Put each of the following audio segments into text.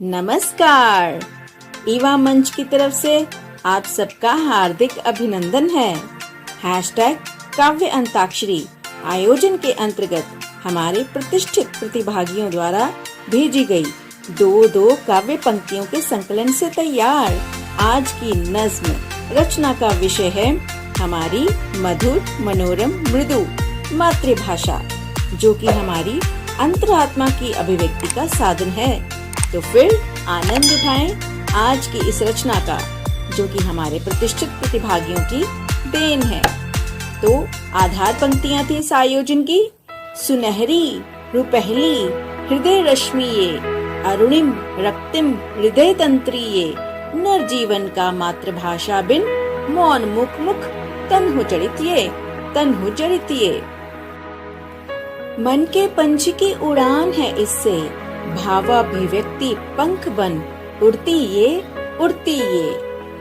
नमस्कार। ईवा मंच की तरफ से आप सबका हार्दिक अभिनंदन है। हैशटैग काव्य अंताक्षरी आयोजन के अंतर्गत हमारे प्रतिष्ठित प्रतिभागियों द्वारा भेजी गई दो काव्य पंक्तियों के संकलन से तैयार आज की नज्म रचना का विषय है हमारी मधुर मनोरम मृदु मातृभाषा, जो कि हमारी अंतरात्मा की अभिव्यक्ति का साधन है। तो फिर आनंद उठाएं आज की इस रचना का, जो कि हमारे प्रतिष्ठित प्रतिभागियों की देन है। तो आधार पंक्तियां थी इस आयोजन की। सुनहरी रुपहली हृदय रश्मिये, अरुणिम रक्तिम हृदय तंत्रिये, नर जीवन का मातृभाषा बिन मौन मुख मुख तन्हु जड़ितिये। मन के पंछी की उड़ान है इससे, भावाभिव्यक्ति पंख बन उड़ती ये।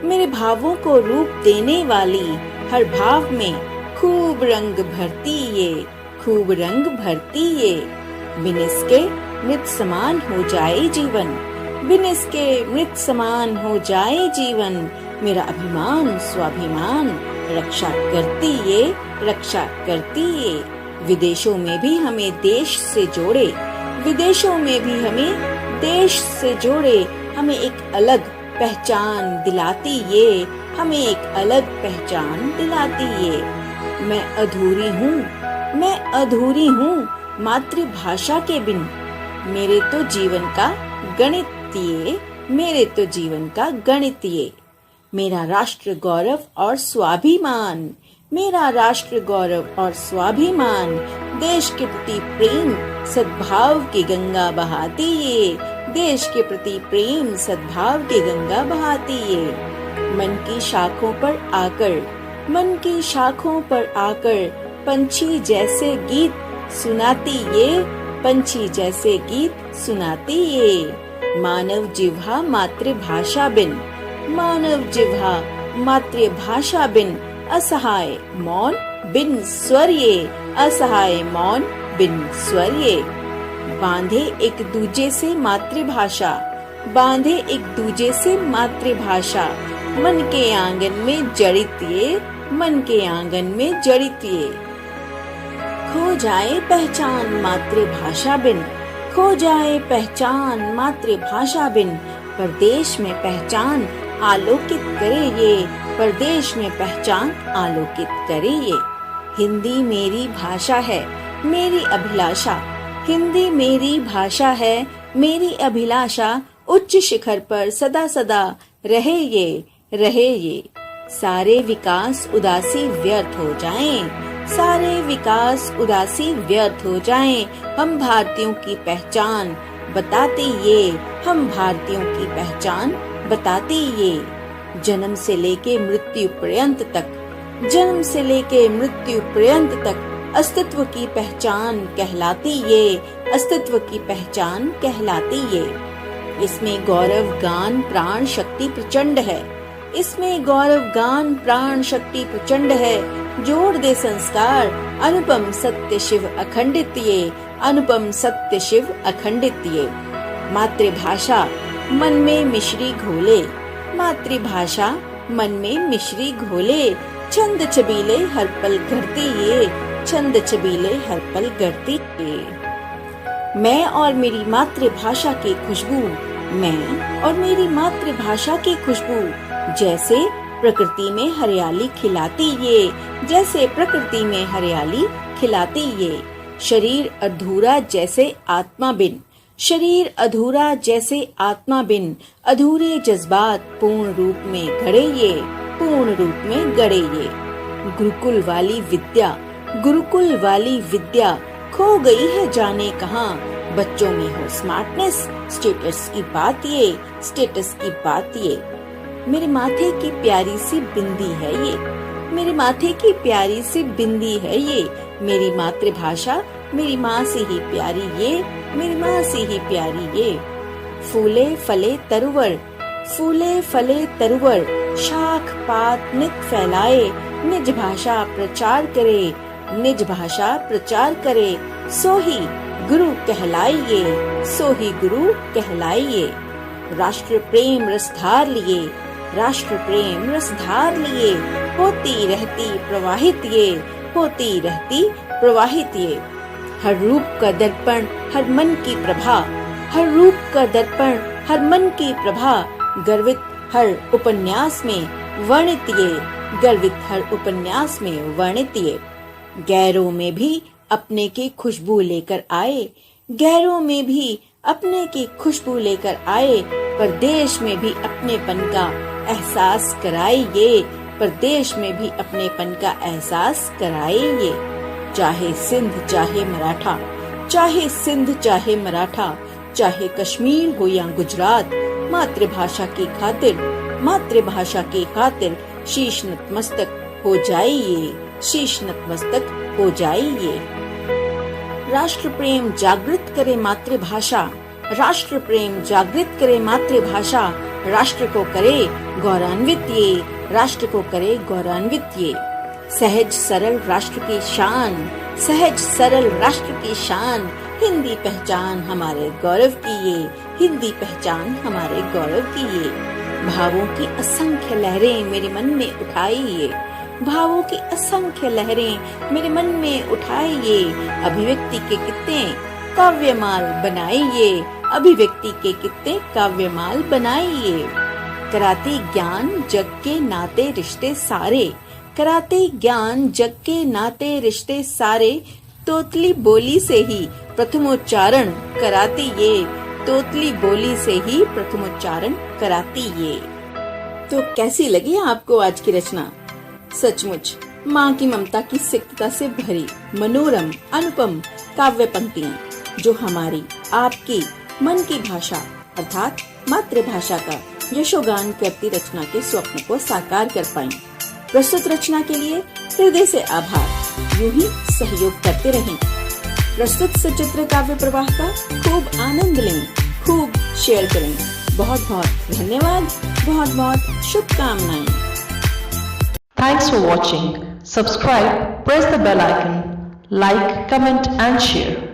मेरे भावों को रूप देने वाली हर भाव में खूब रंग भरती ये। बिन इसके मृत समान हो जाए जीवन, मेरा अभिमान स्वाभिमान रक्षा करती ये। विदेशों में भी हमें देश से जोड़े, हमें एक अलग पहचान दिलाती ये। मैं अधूरी हूँ मातृभाषा के बिन, मेरे तो जीवन का गणित ये। मेरा राष्ट्र गौरव और स्वाभिमान, देश के प्रति प्रेम सद्भाव की गंगा बहाती ये। मन की शाखों पर आकर पंछी जैसे गीत सुनाती ये। मानव जिह्वा मातृभाषा बिन असहाय मौन बिन स्वर ये। बांधे एक दूजे से मातृभाषा, मन के आंगन में जड़ित ये। खो जाए पहचान मातृभाषा बिन, परदेश में पहचान आलोकित करे ये। हिंदी मेरी भाषा है मेरी अभिलाषा, उच्च शिखर पर सदा रहे ये। सारे विकास उदासी व्यर्थ हो जाएं, हम भारतीयों की पहचान बताती ये। जन्म से लेके मृत्यु पर्यंत तक अस्तित्व की पहचान कहलाती ये। इसमें गौरव गान प्राण शक्ति प्रचंड है, जोड़ दे संस्कार अनुपम सत्य शिव अखंडित ये। मातृभाषा मन में मिश्री घोले, छंद छबीले हर पल गढ़ती ये। मैं और मेरी मातृभाषा की खुशबू, जैसे प्रकृति में हरियाली खिलाती ये। शरीर अधूरा जैसे आत्मा बिन, अधूरे जज्बात पूर्ण रूप में गढ़े ये। गुरुकुल वाली विद्या खो गई है जाने कहाँ, बच्चों में हो स्मार्टनेस स्टेटस की बात ये। मेरे माथे की प्यारी सी बिंदी है ये, मेरी मातृभाषा मेरी माँ से ही प्यारी ये। फूले फले तरुवर शाख पात नित फैलाए, निज भाषा प्रचार करे, सो ही गुरु कहलाइए। राष्ट्र प्रेम रस धार लिए, राष्ट्र प्रेम रस धार लिए, होती रहती प्रवाहित ये, होती रहती प्रवाहित ये। हर रूप का दर्पण हर मन की प्रभा, हर रूप का दर्पण हर मन की प्रभा, गर्वित हर उपन्यास में वर्णित ये, गर्वित हर उपन्यास में वर्णित ये। गैरों में भी अपने की खुशबू लेकर आए, गैरों में भी अपने की खुशबू लेकर आए, परदेश में भी अपनेपन का एहसास कराए ये, परदेश में भी अपनेपन का एहसास कराए ये। चाहे सिंध चाहे मराठा, चाहे सिंध चाहे मराठा, चाहे कश्मीर हो या गुजरात, मातृभाषा की खातिर, मातृभाषा की खातिर शीश नतमस्तक हो जाए ये, शीश नतमस्तक हो जाए ये। राष्ट्र प्रेम जागृत करे मातृभाषा, राष्ट्र प्रेम जागृत करे मातृभाषा, राष्ट्र को करे गौरवान्वित ये, राष्ट्र को करे गौरवान्वित ये। सहज सरल राष्ट्र की शान, सहज सरल राष्ट्र की शान, हिंदी पहचान हमारे गौरव की ये, हिंदी पहचान हमारे गौरव की ये। भावों की असंख्य लहरें मेरे मन में उठाइए, भावों की असंख्य लहरें मेरे मन में उठाइए, अभिव्यक्ति के कितने काव्यमाल बनाइए, अभिव्यक्ति के कितने काव्यमाल बनाइए। कराते ज्ञान जग के नाते रिश्ते सारे, कराते ज्ञान जग के नाते रिश्ते सारे, तोतली बोली से ही प्रथमोच्चारण कराती ये, तोतली बोली से ही प्रथमोच्चारण कराती ये। तो कैसी लगी आपको आज की रचना? सचमुच माँ की ममता की सिक्तता से भरी मनोरम अनुपम काव्य पंक्तियाँ, जो हमारी आपकी मन की भाषा अर्थात मातृभाषा का यशोगान करती रचना के स्वप्न को साकार कर पाई। प्रस्तुत रचना के लिए हृदय से आभार। यूं ही सहयोग करते रहें। प्रस्तुत सचित्र काव्य प्रवाह का खूब आनंद लें, खूब शेयर करें। बहुत बहुत धन्यवाद, बहुत बहुत शुभकामनाएं। Thanks for watching. Subscribe, press the bell icon, like, comment and share.